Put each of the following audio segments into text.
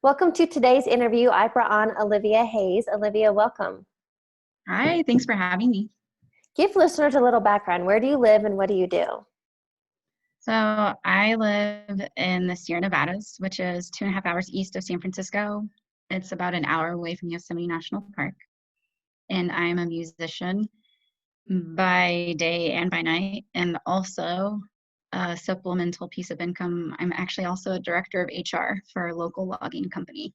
Welcome to today's interview. I brought on Olivia Haize. Olivia, welcome. Hi, thanks for having me. Give listeners a little background. Where do you live and what do you do? So I live in the Sierra Nevadas, which is 2.5 hours east of San Francisco. It's about an hour away from Yosemite National Park. And I'm a musician by day and by night, and also a supplemental piece of income. I'm actually also a director of HR for a local logging company.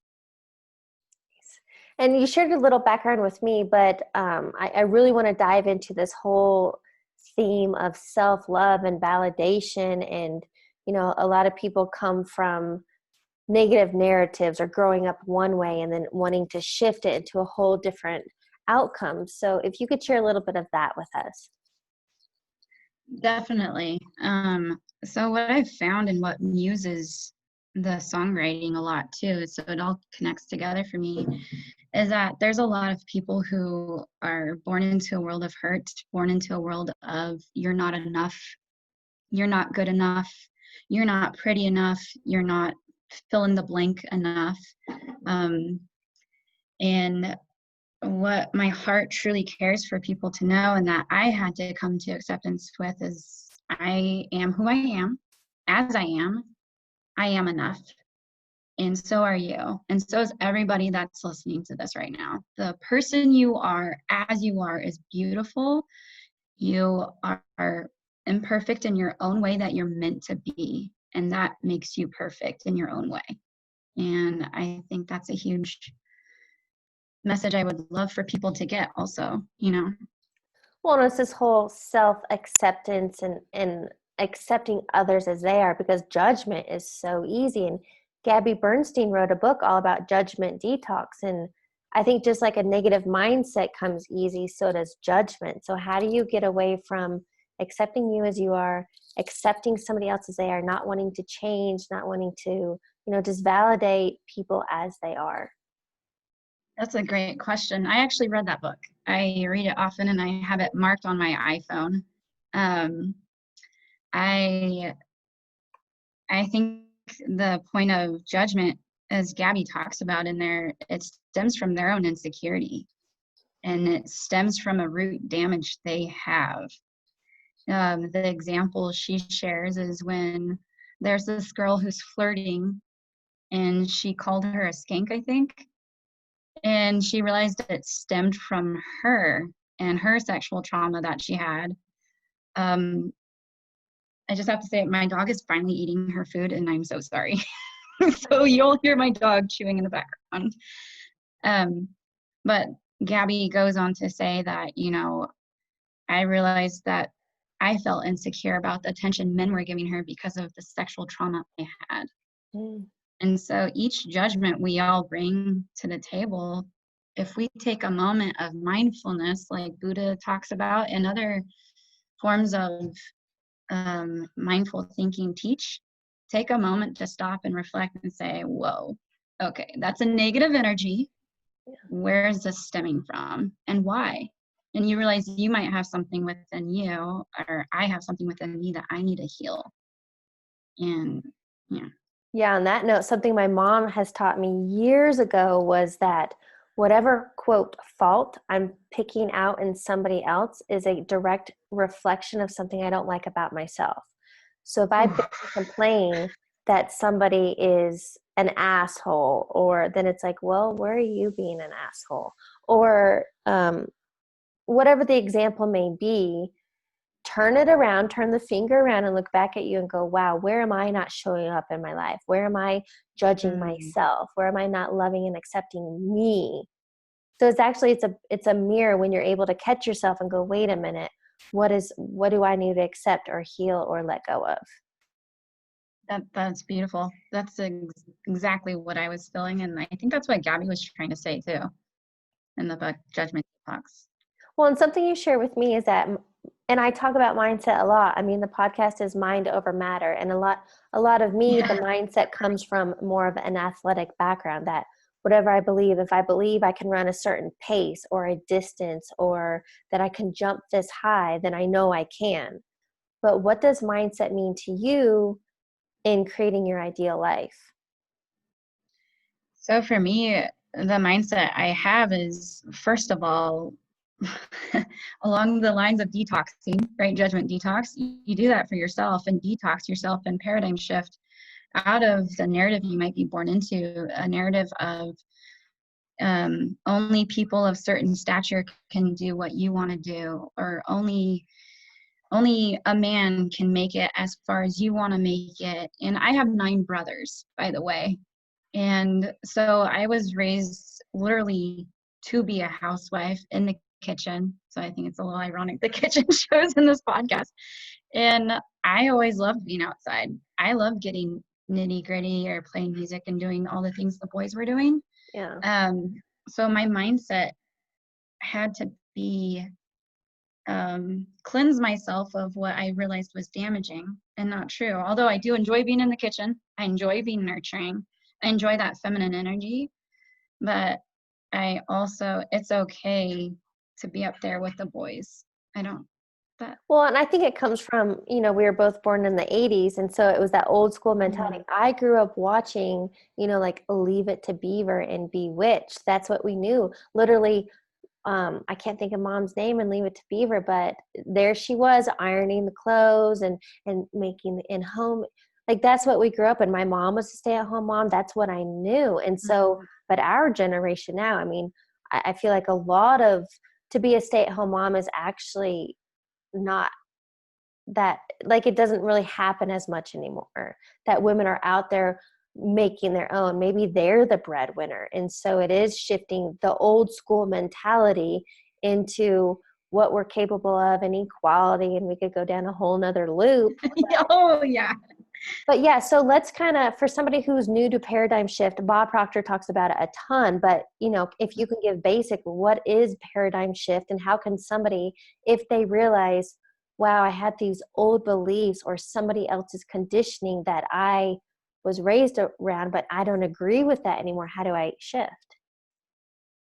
And you shared a little background with me, but I really want to dive into this whole theme of self-love and validation. And, a lot of people come from negative narratives or growing up one way and then wanting to shift it into a whole different outcome. So if you could share a little bit of that with us. Definitely. So what I've found and what muses the songwriting a lot too, so it all connects together for me, is that there's a lot of people who are born into a world of hurt, born into a world of you're not enough, you're not good enough, you're not pretty enough, you're not fill in the blank enough. And what my heart truly cares for people to know, and that I had to come to acceptance with, is I am who I am, as I am enough. And so are you. And so is everybody that's listening to this right now. The person you are, as you are, is beautiful. You are imperfect in your own way that you're meant to be. And that makes you perfect in your own way. And I think that's a huge message I would love for people to get also, Well, it's this whole self-acceptance and accepting others as they are, because judgment is so easy. And Gabby Bernstein wrote a book all about Judgment Detox. And I think just like a negative mindset comes easy, so does judgment. So how do you get away from accepting you as you are, accepting somebody else as they are, not wanting to change, not wanting to, just validate people as they are? That's a great question. I actually read that book. I read it often and I have it marked on my iPhone. I think the point of judgment, as Gabby talks about in there, it stems from their own insecurity, and it stems from a root damage they have. The example she shares is when there's this girl who's flirting and she called her a skank, I think. And she realized it stemmed from her and her sexual trauma that she had. I just have to say, my dog is finally eating her food, and I'm so sorry. So you'll hear my dog chewing in the background. But Gabby goes on to say that, I realized that I felt insecure about the attention men were giving her because of the sexual trauma I had. And so each judgment we all bring to the table, if we take a moment of mindfulness, like Buddha talks about, and other forms of mindful thinking teach, take a moment to stop and reflect and say, whoa, okay, that's a negative energy. Where is this stemming from and why? And you realize you might have something within you, or I have something within me that I need to heal. And Yeah, on that note, something my mom has taught me years ago was that whatever, quote, fault I'm picking out in somebody else is a direct reflection of something I don't like about myself. So if I complain that somebody is an asshole, or then it's like, well, where are you being an asshole? Or whatever the example may be, turn it around, turn the finger around and look back at you and go, wow, where am I not showing up in my life? Where am I judging myself? Where am I not loving and accepting me? So it's a mirror when you're able to catch yourself and go, wait a minute, what do I need to accept or heal or let go of? That's beautiful. That's exactly what I was feeling. And I think that's what Gabby was trying to say too in the book, Judgment Detox. Well, and something you share with me is that, and I talk about mindset a lot. I mean, the podcast is Mind Over Matter. And a lot of me, the mindset comes from more of an athletic background, that whatever I believe, if I believe I can run a certain pace or a distance, or that I can jump this high, then I know I can. But what does mindset mean to you in creating your ideal life? So for me, the mindset I have is, first of all, along the lines of detoxing, right? Judgment detox. You do that for yourself and detox yourself and paradigm shift out of the narrative you might be born into, a narrative of only people of certain stature can do what you want to do, or only a man can make it as far as you want to make it. And I have 9 brothers, by the way. And so I was raised literally to be a housewife in the kitchen. So I think it's a little ironic the kitchen shows in this podcast. And I always loved being outside. I love getting nitty gritty or playing music and doing all the things the boys were doing. Yeah. So my mindset had to be cleanse myself of what I realized was damaging and not true. Although I do enjoy being in the kitchen, I enjoy being nurturing, I enjoy that feminine energy, but I also, it's okay to be up there with the boys. I don't, that. Well, and I think it comes from, we were both born in the 80s. And so it was that old school mentality. Mhm. I grew up watching, like Leave It to Beaver and Bewitched. That's what we knew. Literally, I can't think of mom's name and Leave It to Beaver, but there she was ironing the clothes and making the in home. Like that's what we grew up in. My mom was a stay-at-home mom. That's what I knew. And so, but our generation now, I mean, I feel like a lot of to be a stay-at-home mom is actually not that, like, it doesn't really happen as much anymore, that women are out there making their own. Maybe they're the breadwinner. And so it is shifting the old school mentality into what we're capable of and equality. And we could go down a whole nother loop. Oh, yeah. But yeah, so let's kind of, for somebody who's new to paradigm shift, Bob Proctor talks about it a ton, but if you can give basic, what is paradigm shift and how can somebody, if they realize, wow, I had these old beliefs or somebody else's conditioning that I was raised around, but I don't agree with that anymore. How do I shift?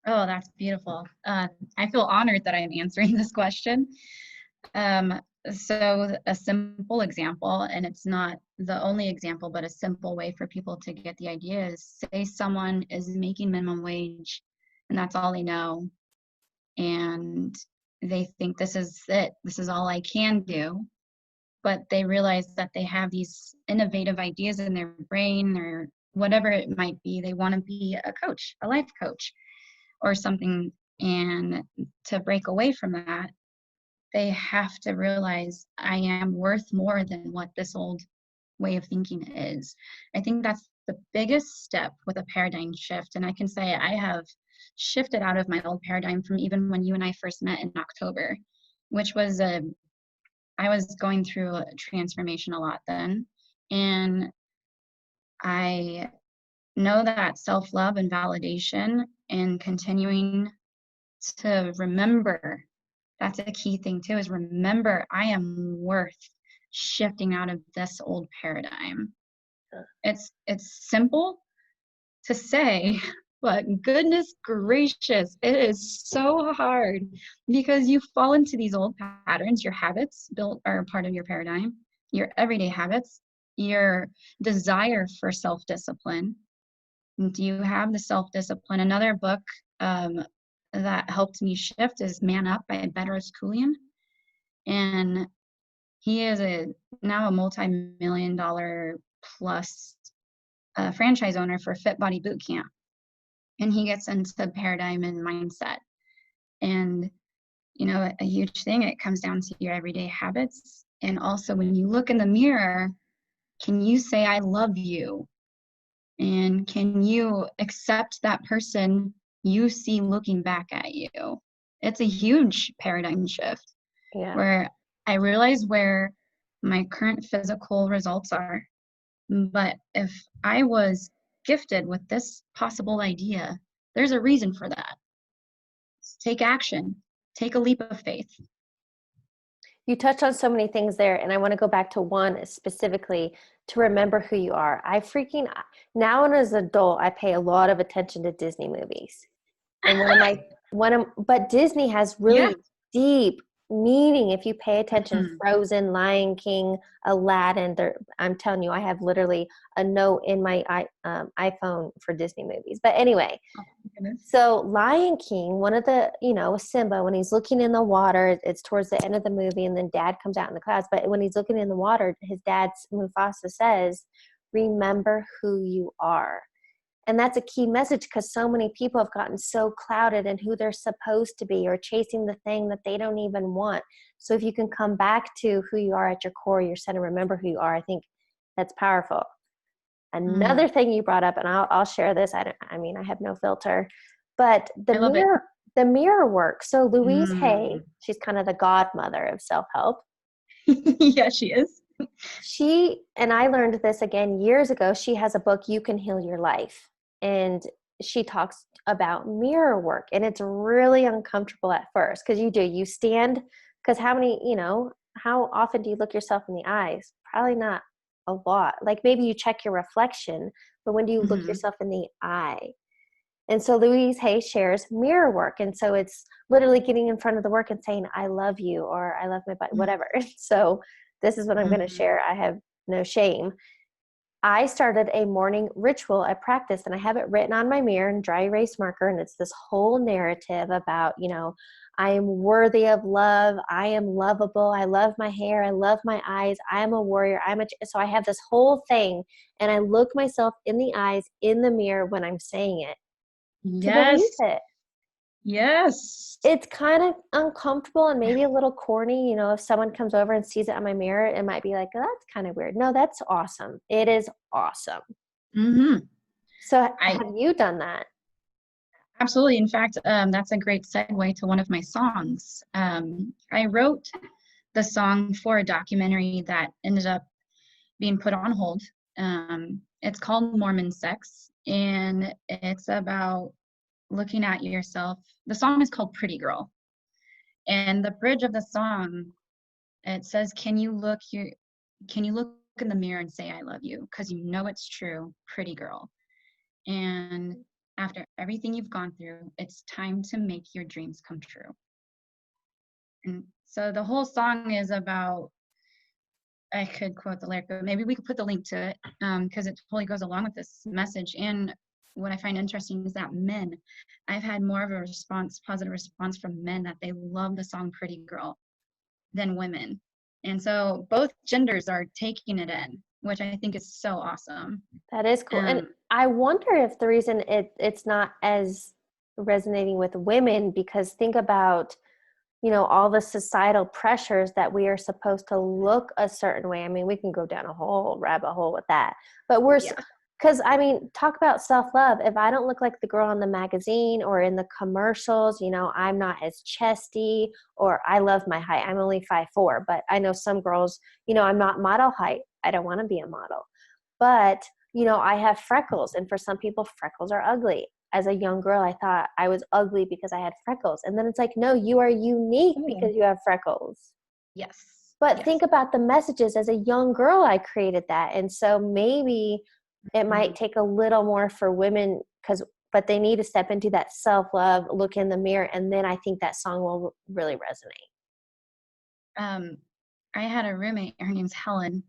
Oh, that's beautiful. I feel honored that I'm answering this question. Um, so a simple example, and it's not the only example, but a simple way for people to get the idea is, say someone is making minimum wage and that's all they know. And they think this is it, this is all I can do. But they realize that they have these innovative ideas in their brain or whatever it might be. They want to be a coach, a life coach or something. And to break away from that, they have to realize I am worth more than what this old way of thinking is. I think that's the biggest step with a paradigm shift. And I can say I have shifted out of my old paradigm from even when you and I first met in October, which was I was going through a transformation a lot then. And I know that self-love and validation and continuing to remember, that's a key thing too, is remember I am worth shifting out of this old paradigm. It's simple to say, but goodness gracious, it is so hard because you fall into these old patterns. Your habits built are part of your paradigm, your everyday habits, your desire for self-discipline. Do you have the self-discipline? Another book that helped me shift is Man Up by Bedros Keuilian. And he is now a multi-million dollar plus franchise owner for Fit Body Boot Camp. And he gets into paradigm and mindset. And, a huge thing, it comes down to your everyday habits. And also when you look in the mirror, can you say, I love you? And can you accept that person you see looking back at you? It's a huge paradigm shift Yeah. where I realize where my current physical results are. But if I was gifted with this possible idea, there's a reason for that. Take action, take a leap of faith. You touched on so many things there, and I want to go back to one specifically, to remember who you are. Now and as an adult, I pay a lot of attention to Disney movies. And but Disney has Yeah. really deep meaning, if you pay attention, Mhm. Frozen, Lion King, Aladdin, I'm telling you, I have literally a note in my iPhone for Disney movies. But anyway, Oh, my goodness. so Lion King, one of the, Simba, when he's looking in the water, it's towards the end of the movie, and then dad comes out in the clouds. But when he's looking in the water, his dad's Mufasa says, remember who you are. And that's a key message, because so many people have gotten so clouded in who they're supposed to be, or chasing the thing that they don't even want. So if you can come back to who you are at your core, your center, remember who you are, I think that's powerful. Mm, Another thing you brought up, and I'll share this. I mean, I have no filter, but I love it. the mirror work. So Louise Hay, Mm. she's kind of the godmother of self-help. Yeah, she is. And I learned this again years ago. She has a book, You Can Heal Your Life. And she talks about mirror work. And it's really uncomfortable at first, because you stand, because how often do you look yourself in the eyes? Probably not a lot. Like maybe you check your reflection, but when do you look Hmm. yourself in the eye? And so Louise Hay shares mirror work. And so it's literally getting in front of the work and saying, I love you, or I love my body, whatever. So this is what I'm going to Hmm. share. I have no shame. I started a morning ritual, a practice, and I have it written on my mirror in dry erase marker. And it's this whole narrative about, I am worthy of love. I am lovable. I love my hair. I love my eyes. I am a warrior. So I have this whole thing, and I look myself in the eyes in the mirror when I'm saying it to believe Yes. it. Yes. It's kind of uncomfortable and maybe a little corny. If someone comes over and sees it on my mirror, it might be like, oh, that's kind of weird. No, that's awesome. It is awesome. Hmm. So I have you done that? absolutely. In fact, that's a great segue to one of my songs. I wrote the song for a documentary that ended up being put on hold. It's called Mormon Sex, and it's about looking at yourself. The song is called Pretty Girl. And the bridge of the song, it says, can you look in the mirror and say I love you? Because you know it's true, pretty girl. And after everything you've gone through, it's time to make your dreams come true. And so the whole song is about, I could quote the lyric, but maybe we could put the link to it, because it totally goes along with this message. And what I find interesting is that I've had more of a positive response from men, that they love the song Pretty Girl than women. And so both genders are taking it in, which I think is so awesome. That is cool. And Um, I wonder if the reason it's not as resonating with women, because think about, all the societal pressures that we are supposed to look a certain way. I mean, we can go down a whole rabbit hole with that, but yeah. because I mean, talk about self-love. If I don't look like the girl in the magazine or in the commercials, I'm not as chesty, or I love my height. I'm only 5'4", but I know some girls, I'm not model height. I don't want to be a model, but I have freckles, and for some people, freckles are ugly. As a young girl, I thought I was ugly because I had freckles. And then it's like, no, you are unique Oh, because you have freckles. yes. But Yes. think about the messages. As a young girl, I created that. And so maybe it might Mhm. take a little more for women, but they need to step into that self-love, look in the mirror, and then I think that song will really resonate. Um, I had a roommate, her name's Helen,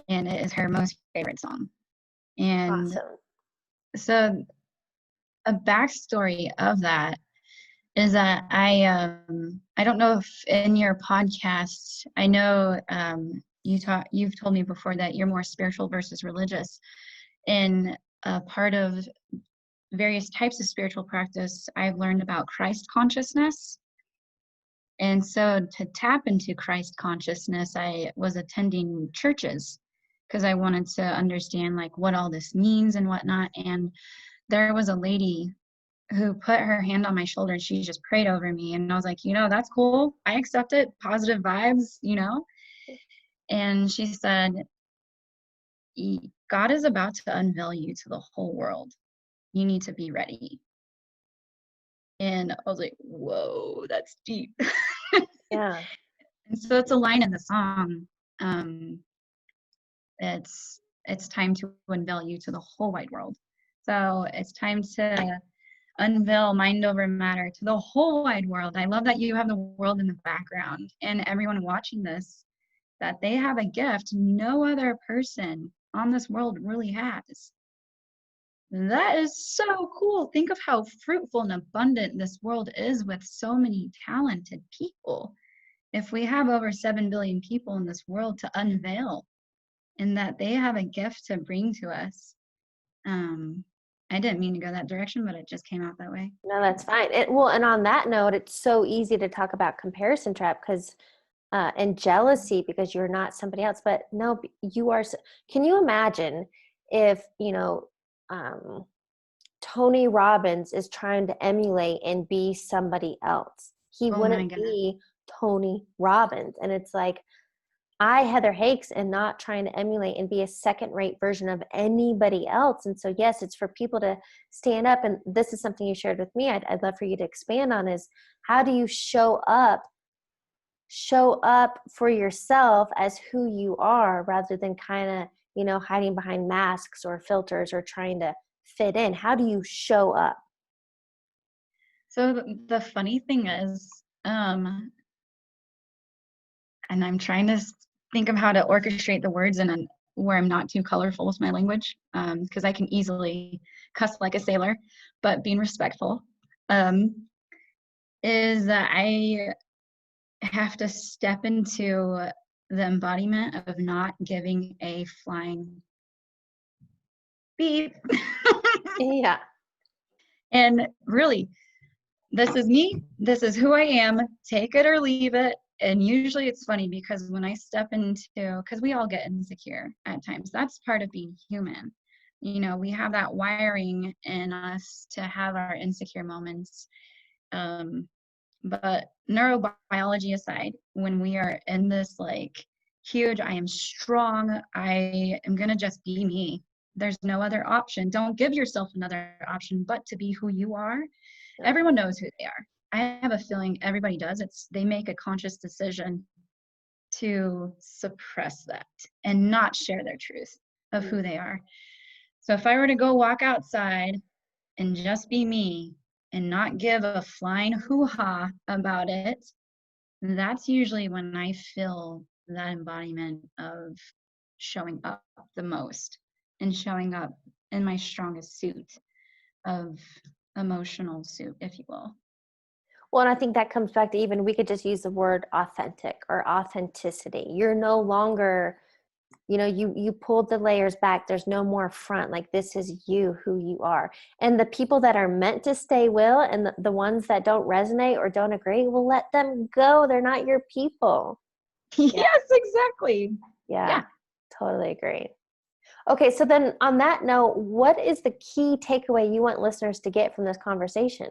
and it is her most favorite song. And Awesome. so a backstory of that is that I don't know if in your podcast, I know you've told me before that you're more spiritual versus religious. In a part of various types of spiritual practice, I've learned about Christ consciousness. And so to tap into Christ consciousness, I was attending churches because I wanted to understand like what all this means and whatnot. And there was a lady who put her hand on my shoulder and she just prayed over me. And I was like, that's cool. I accept it. Positive vibes. And she said, God is about to unveil you to the whole world. You need to be ready. And I was like, whoa, that's deep. Yeah. And so it's a line in the song. Um, it's time to unveil you to the whole wide world. So it's time to unveil mind over matter to the whole wide world. I love that you have the world in the background and everyone watching this, that they have a gift no other person on this world really has. That is so cool. Think of how fruitful and abundant this world is with so many talented people. If we have over 7 billion people in this world to unveil, and that they have a gift to bring to us. I didn't mean to go that direction, but it just came out that way. No, that's fine. Well, and on that note, it's so easy to talk about comparison trap because and jealousy because you're not somebody else. But no, you are. Can you imagine if Tony Robbins is trying to emulate and be somebody else? He Oh my wouldn't goodness. be Tony Robbins, and it's like Heather Hakes, and not trying to emulate and be a second-rate version of anybody else. And so, yes, it's for people to stand up. And this is something you shared with me. I'd love for you to expand on is how do you show up for yourself as who you are rather than kind of, hiding behind masks or filters or trying to fit in. How do you show up? So the funny thing is, and I'm trying to think of how to orchestrate the words in where I'm not too colorful with my language, because I can easily cuss like a sailor, but being respectful, is that I have to step into the embodiment of not giving a flying beep. Yeah. And really, this is me. This is who I am. Take it or leave it. And usually it's funny because when I step into, because we all get insecure at times, that's part of being human. We have that wiring in us to have our insecure moments. But neurobiology aside, when we are in this like huge, I am strong, I am going to just be me. There's no other option. Don't give yourself another option but to be who you are. Yeah. Everyone knows who they are. I have a feeling everybody does. They make a conscious decision to suppress that and not share their truth of who they are. So if I were to go walk outside and just be me and not give a flying hoo-ha about it, that's usually when I feel that embodiment of showing up the most and showing up in my strongest suit of emotional suit, if you will. Well, and I think that comes back to even we could just use the word authentic or authenticity. You're no longer, you pulled the layers back. There's no more front. Like this is you, who you are. And the people that are meant to stay will, and the ones that don't resonate or don't agree, will let them go. They're not your people. Yeah. Yes, exactly. Yeah. Yeah. Totally agree. Okay. So then on that note, what is the key takeaway you want listeners to get from this conversation?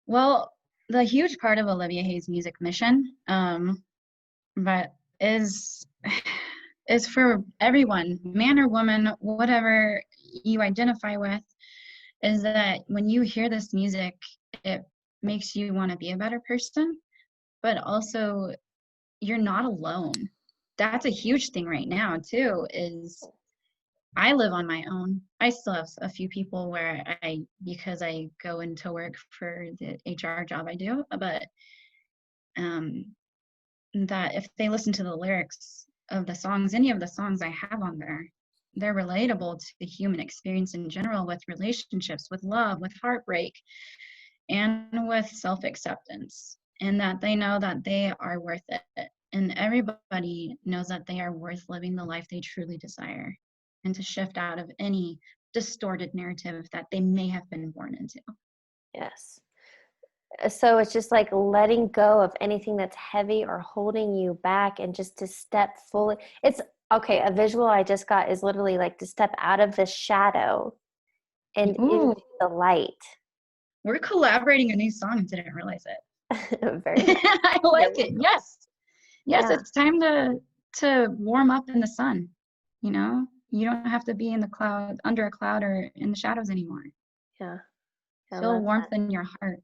Well, the huge part of Olivia Haize music mission, but is for everyone, man or woman, whatever you identify with, is that when you hear this music, it makes you want to be a better person, but also you're not alone. That's a huge thing right now too, is I live on my own. I still have a few people where because I go into work for the HR job I do, but that if they listen to the lyrics of the songs, any of the songs I have on there, they're relatable to the human experience in general, with relationships, with love, with heartbreak, and with self-acceptance, and that they know that they are worth it. And everybody knows that they are worth living the life they truly desire, and to shift out of any distorted narrative that they may have been born into. Yes. So it's just like letting go of anything that's heavy or holding you back and just to step fully. It's okay. A visual I just got is literally like to step out of the shadow and Ooh, into the light. we're collaborating a new song and didn't realize it. Very nice. I There like we it. go. Yes. Yes, Yeah. it's time to warm up in the sun. You don't have to be in the cloud, under a cloud, or in the shadows anymore. Yeah. I Feel love warmth that. in your heart.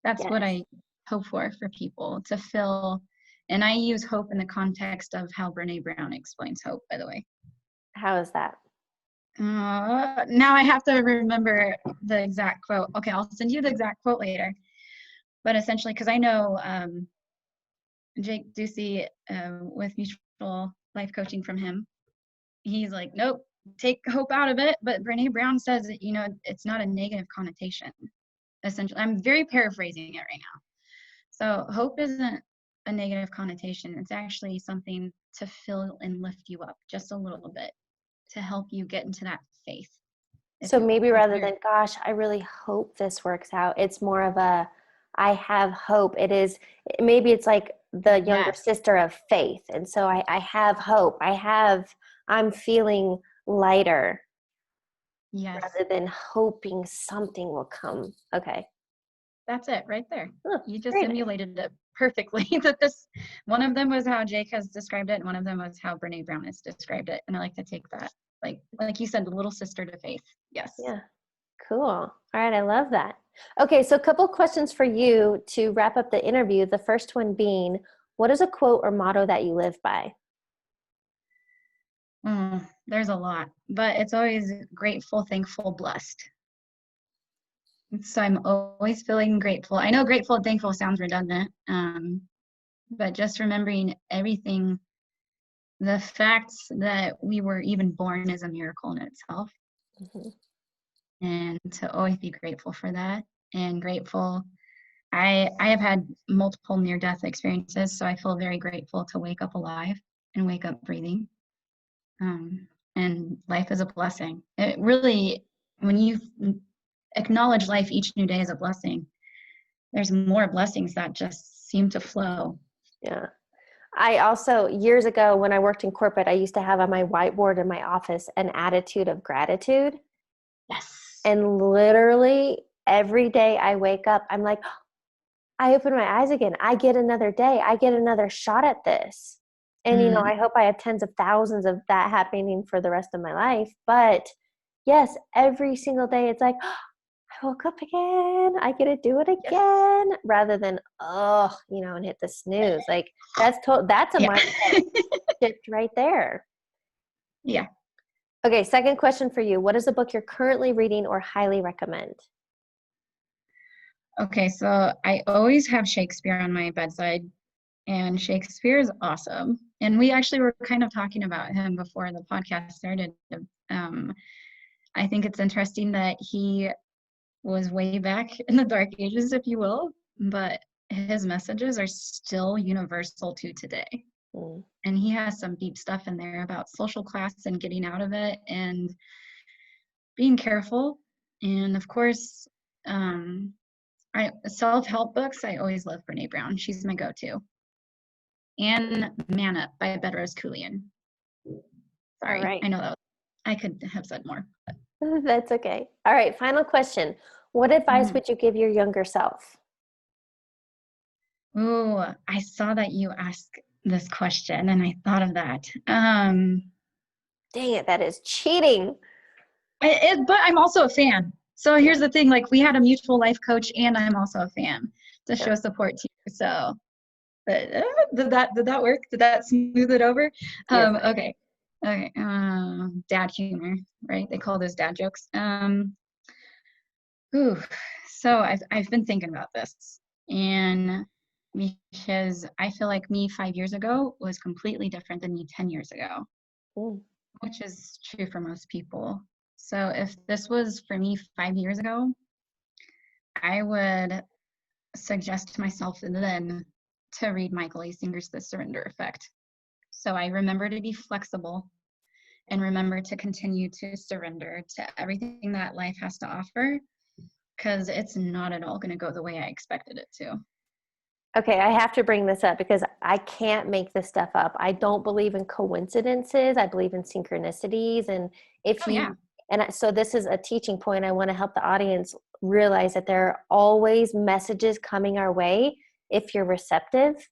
That's what Yes. I hope for people to feel. And I use hope in the context of how Brene Brown explains hope, by the way. How is that? Now I have to remember the exact quote. Okay, I'll send you the exact quote later. But essentially, because I know Jake Ducey with mutual life coaching from him, he's like, nope, take hope out of it. But Brene Brown says that, it's not a negative connotation. Essentially, I'm very paraphrasing it right now. So hope isn't a negative connotation. It's actually something to fill and lift you up just a little bit to help you get into that faith, if So you will. maybe rather than, gosh, I really hope this works out, it's more of a, I have hope. Maybe it's like the younger Yes. sister of faith. And so I have hope. I'm feeling lighter Yes. rather than hoping something will come. Okay. That's it right there. Oh, You just very nice. simulated it perfectly. That one of them was how Jake has described it, and one of them was how Brene Brown has described it. And I like to take that, like you said, the little sister to faith. Yes. Yeah. Cool. All right. I love that. Okay. So a couple questions for you to wrap up the interview. The first one being, what is a quote or motto that you live by? There's a lot, but it's always grateful, thankful, blessed. So I'm always feeling grateful. I know grateful and thankful sounds redundant, but just remembering everything, the fact that we were even born is a miracle in itself. Mm-hmm. And to always be grateful for that, and grateful. I have had multiple near-death experiences, so I feel very grateful to wake up alive and wake up breathing. And life is a blessing. It really, when you acknowledge life each new day as a blessing, there's more blessings that just seem to flow. Yeah. I also, years ago when I worked in corporate, I used to have on my whiteboard in my office an attitude of gratitude. Yes. And literally every day I wake up, I'm like, I open my eyes again. I get another day. I get another shot at this. And, I hope I have tens of thousands of that happening for the rest of my life. But yes, every single day it's like, I woke up again. I get to do it again, yes. Rather than, and hit the snooze. Like that's a mindset shift right there. Yeah. Okay. Second question for you. What is a book you're currently reading or highly recommend? Okay. So I always have Shakespeare on my bedside, and Shakespeare is awesome. And we actually were kind of talking about him before the podcast started. I think it's interesting that he was way back in the dark ages, if you will, but his messages are still universal to today. And he has some deep stuff in there about social class and getting out of it and being careful. And of course, self-help books, I always love Brene Brown. She's my go-to. And Man Up by Bedrose Keuilian. Sorry, right. I know that I could have said more. But. That's okay. All right, final question. What advice would you give your younger self? Oh, I saw that you asked this question and I thought of that. Dang it, that is cheating. But I'm also a fan. So here's the thing, like we had a mutual life coach and I'm also a fan to show support to you. So but did that work? Did that smooth it over? Yes. Okay. Dad humor, right? They call those dad jokes. So I've been thinking about this, and because I feel like me 5 years ago was completely different than me 10 years ago, which is true for most people. So if this was for me 5 years ago, I would suggest to myself then to read Michael A. Singer's The Surrender Effect. So I remember to be flexible and remember to continue to surrender to everything that life has to offer, because it's not at all going to go the way I expected it to. Okay, I have to bring this up because I can't make this stuff up. I don't believe in coincidences. I believe in synchronicities. And so this is a teaching point. I want to help the audience realize that there are always messages coming our way if you're receptive.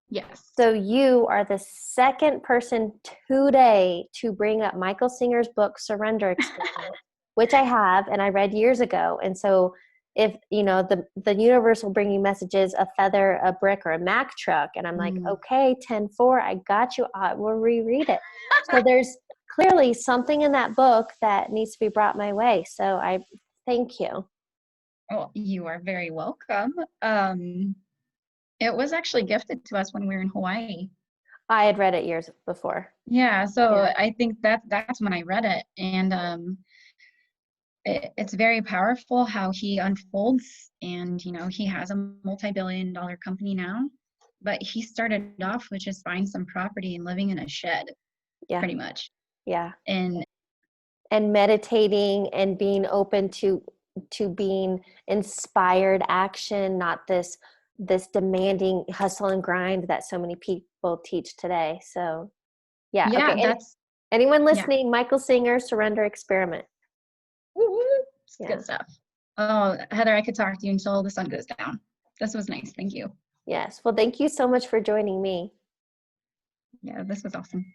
Yes. So you are the second person today to bring up Michael Singer's book, Surrender Experiment, which I have and I read years ago. And so if, the universe will bring you messages, a feather, a brick, or a Mack truck. And I'm like, okay, 10-4, I got you. I will reread it. So there's clearly something in that book that needs to be brought my way. So I thank you. Oh, you are very welcome. It was actually gifted to us when we were in Hawaii. I had read it years before. Yeah, so Yeah. I think that's when I read it, and it's very powerful how he unfolds. And he has a multi-billion-dollar company now, but he started off with just buying some property and living in a shed, Yeah. pretty much. Yeah. And And meditating and being open to being inspired action, not this demanding hustle and grind that so many people teach today. So yeah, yeah, okay. And that's anyone yeah, listening, Michael Singer, Surrender Experiment. woo-woo, it's Yeah. good stuff. Oh, Heather, I could talk to you until the sun goes down. This was nice. Thank you. Yes. Well, thank you so much for joining me. Yeah, this was awesome.